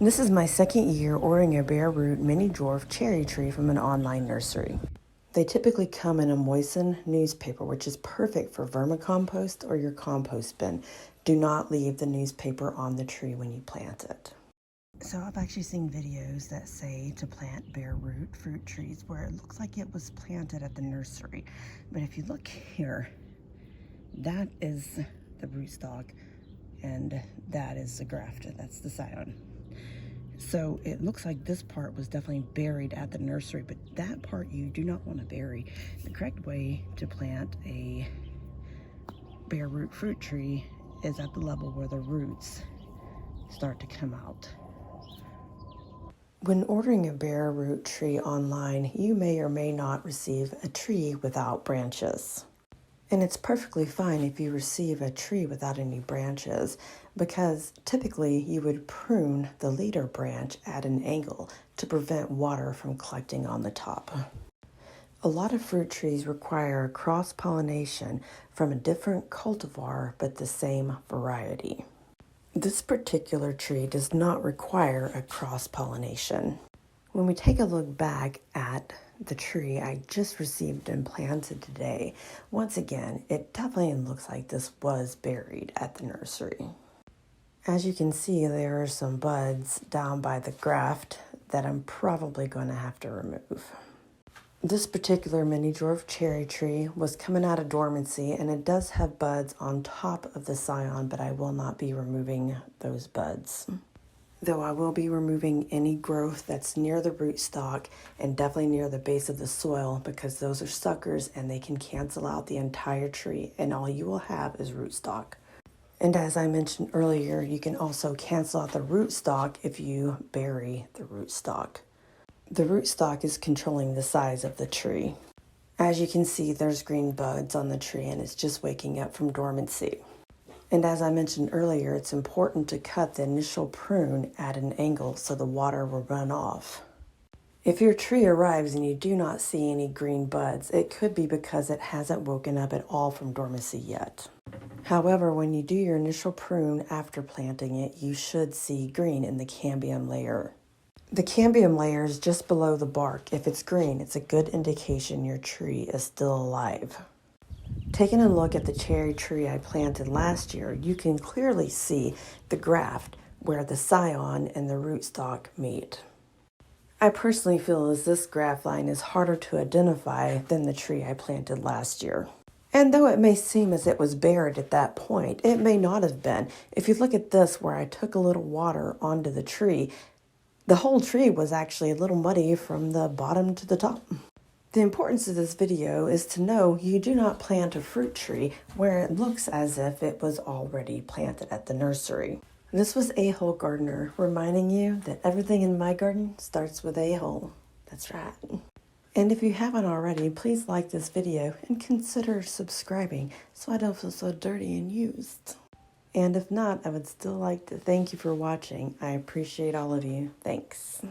This is my second year ordering a BareRoot mini dwarf cherry tree from an online nursery. They typically come in a moistened newspaper, which is perfect for vermicompost or your compost bin. Do not leave the newspaper on the tree when you plant it. So I've actually seen videos that say to plant BareRoot fruit trees where it looks like it was planted at the nursery. But if you look here, that is the rootstock and that is the graft. That's the scion. So it looks like this part was definitely buried at the nursery, but that part you do not want to bury. The correct way to plant a BareRoot fruit tree is at the level where the roots start to come out. When ordering a BareRoot tree online, you may or may not receive a tree without branches. And it's perfectly fine if you receive a tree without any branches, because typically you would prune the leader branch at an angle to prevent water from collecting on the top. A lot of fruit trees require cross-pollination from a different cultivar but the same variety. This particular tree does not require a cross-pollination. When we take a look back at the tree I just received and planted today, once again, it definitely looks like this was buried at the nursery. As you can see, there are some buds down by the graft that I'm probably going to have to remove. This particular mini dwarf cherry tree was coming out of dormancy, and it does have buds on top of the scion, but I will not be removing those buds. Though I will be removing any growth that's near the rootstock and definitely near the base of the soil, because those are suckers and they can cancel out the entire tree and all you will have is rootstock. And as I mentioned earlier, you can also cancel out the rootstock if you bury the rootstock. The rootstock is controlling the size of the tree. As you can see, there's green buds on the tree and it's just waking up from dormancy. And as I mentioned earlier, it's important to cut the initial prune at an angle so the water will run off. If your tree arrives and you do not see any green buds, it could be because it hasn't woken up at all from dormancy yet. However, when you do your initial prune after planting it, you should see green in the cambium layer. The cambium layer is just below the bark. If it's green, it's a good indication your tree is still alive. Taking a look at the cherry tree I planted last year, you can clearly see the graft where the scion and the rootstock meet. I personally feel as this graft line is harder to identify than the tree I planted last year. And though it may seem as it was buried at that point, it may not have been. If you look at this where I took a little water onto the tree, the whole tree was actually a little muddy from the bottom to the top. The importance of this video is to know you do not plant a fruit tree where it looks as if it was already planted at the nursery. This was A-Hole Gardener reminding you that everything in my garden starts with A-Hole. That's right. And if you haven't already, please like this video and consider subscribing so I don't feel so dirty and used. And if not, I would still like to thank you for watching. I appreciate all of you. Thanks.